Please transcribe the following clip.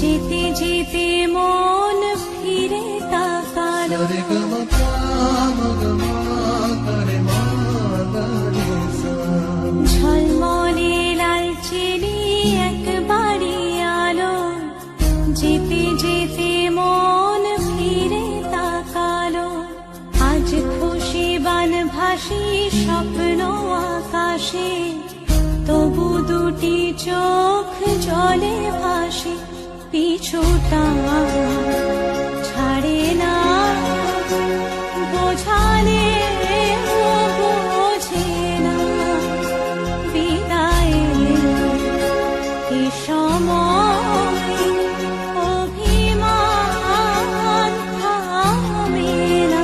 যেতে যেতে মন ফিরে তাকালো ঝলমলে লালচেলি এক বাড়ি আলো যেতে যেতে মন ফিরে তাকালো আজ খুশি বানভাসী স্বপ্ন আকাশে তবু দুটি চোখ জলে ভাসে পিছুটা ছাড়ে না বোঝালে বোঝে না বিদায়ের এ সময় অভিমান থামে না।